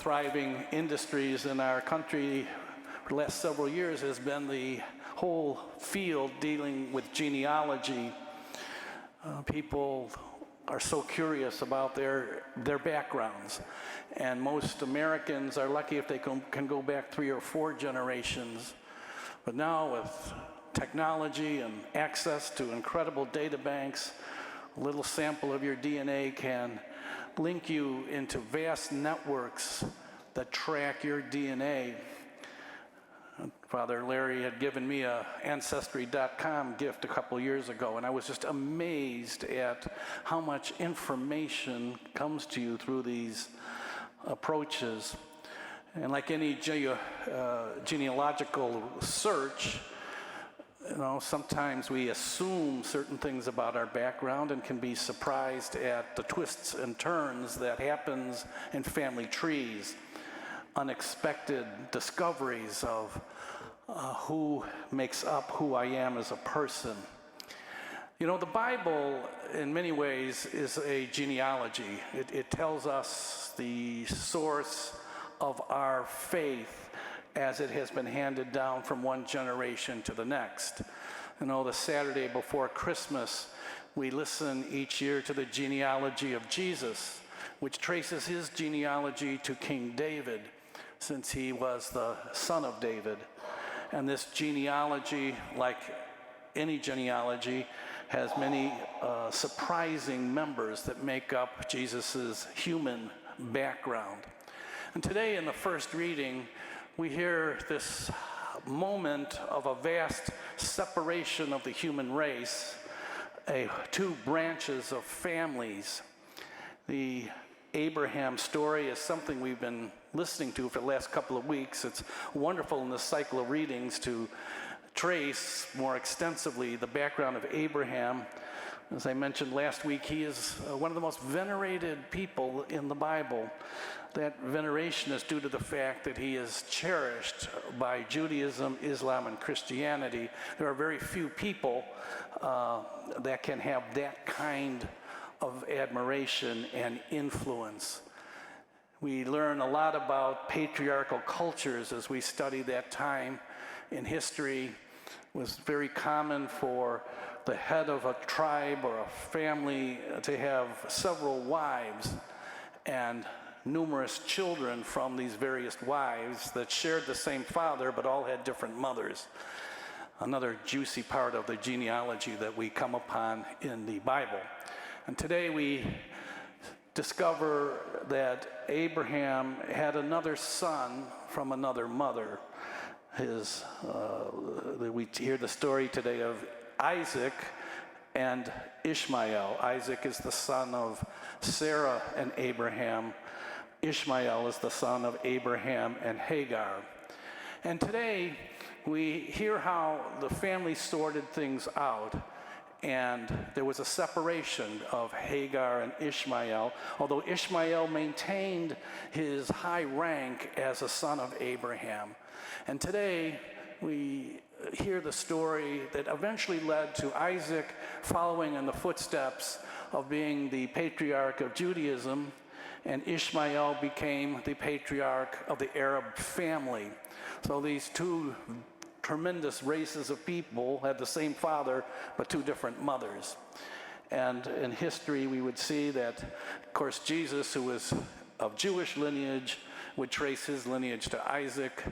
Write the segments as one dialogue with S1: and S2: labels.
S1: thriving industries in our country for the last several years has been the whole field dealing with genealogy. People are so curious about their backgrounds, and most Americans are lucky if they can go back 3 or 4 generations. But now with technology and access to incredible data banks, a little sample of your DNA can link you into vast networks that track your DNA. Father Larry had given me a Ancestry.com gift a couple years ago, and I was just amazed at how much information comes to you through these approaches. And like any genealogical search, sometimes we assume certain things about our background and can be surprised at the twists and turns that happens in family trees, unexpected discoveries of who makes up who I am as a person. The Bible, in many ways, is a genealogy. It tells us the source of our faith as it has been handed down from one generation to the next. The Saturday before Christmas, we listen each year to the genealogy of Jesus, which traces his genealogy to King David, since he was the son of David. And this genealogy, like any genealogy, has many surprising members that make up Jesus's human background. And today in the first reading, we hear this moment of a vast separation of the human race, 2 branches of families. The Abraham story is something we've been listening to for the last couple of weeks. It's wonderful in this cycle of readings to trace more extensively the background of Abraham. As I mentioned last week, he is one of the most venerated people in the Bible. That veneration is due to the fact that he is cherished by Judaism, Islam, and Christianity. There are very few people that can have that kind of admiration and influence. We learn a lot about patriarchal cultures as we study that time in history. It was very common for the head of a tribe or a family to have several wives and numerous children from these various wives that shared the same father but all had different mothers. Another juicy part of the genealogy that we come upon in the Bible. And today we discover that Abraham had another son from another mother. We hear the story today of Isaac and Ishmael. Isaac is the son of Sarah and Abraham. Ishmael is the son of Abraham and Hagar. And today we hear how the family sorted things out, and there was a separation of Hagar and Ishmael, although Ishmael maintained his high rank as a son of Abraham. And today we hear the story that eventually led to Isaac following in the footsteps of being the patriarch of Judaism, and Ishmael became the patriarch of the Arab family. So these 2 tremendous races of people had the same father but 2 different mothers. And in history we would see that, of course, Jesus, who was of Jewish lineage, would trace his lineage to Isaac,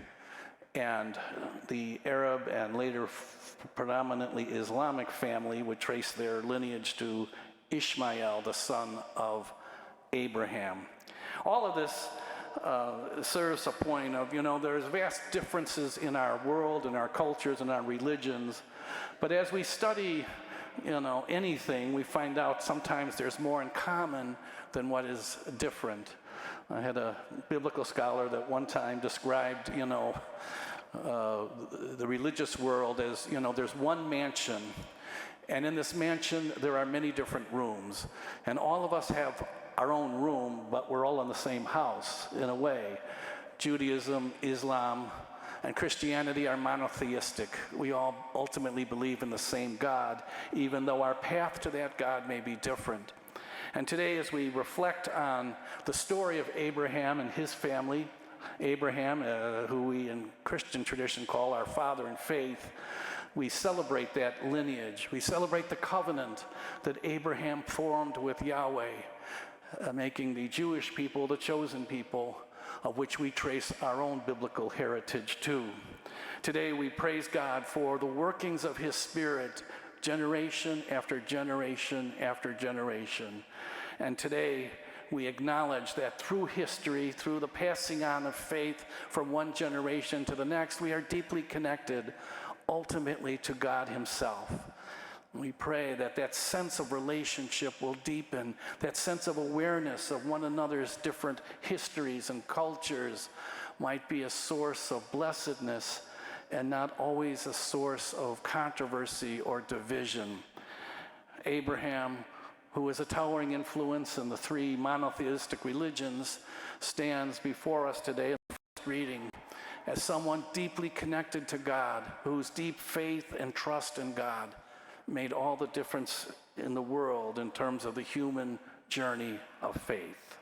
S1: and the Arab and later predominantly Islamic family would trace their lineage to Ishmael, the son of Abraham. All of this serves a point of, there's vast differences in our world, in our cultures, and our religions. But as we study, anything, we find out sometimes there's more in common than what is different. I had a biblical scholar that one time described, the religious world as, there's one mansion, and in this mansion there are many different rooms, and all of us have our own room, but we're all in the same house in a way. Judaism, Islam, and Christianity are monotheistic. We all ultimately believe in the same God, even though our path to that God may be different. And today, as we reflect on the story of Abraham and his family, Abraham, who we in Christian tradition call our father in faith, we celebrate that lineage. We celebrate the covenant that Abraham formed with Yahweh, making the Jewish people the chosen people, of which we trace our own biblical heritage to. Today we praise God for the workings of his Spirit, generation after generation after generation. And today we acknowledge that through history, through the passing on of faith from one generation to the next, we are deeply connected ultimately to God himself. We pray that that sense of relationship will deepen, that sense of awareness of one another's different histories and cultures might be a source of blessedness and not always a source of controversy or division. Abraham, who is a towering influence in the three monotheistic religions, stands before us today in the first reading as someone deeply connected to God, whose deep faith and trust in God made all the difference in the world in terms of the human journey of faith.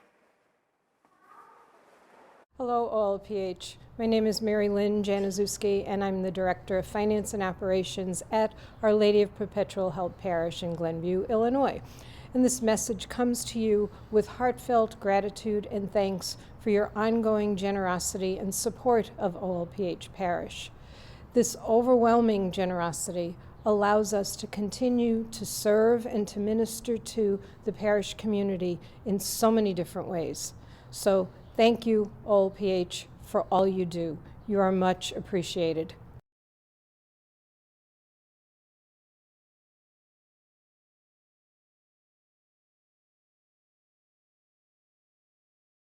S2: Hello, OLPH. My name is Mary Lynn Januszewski, and I'm the Director of Finance and Operations at Our Lady of Perpetual Help Parish in Glenview, Illinois. And this message comes to you with heartfelt gratitude and thanks for your ongoing generosity and support of OLPH Parish. This overwhelming generosity allows us to continue to serve and to minister to the parish community in so many different ways. So thank you, OLPH, for all you do. You are much appreciated.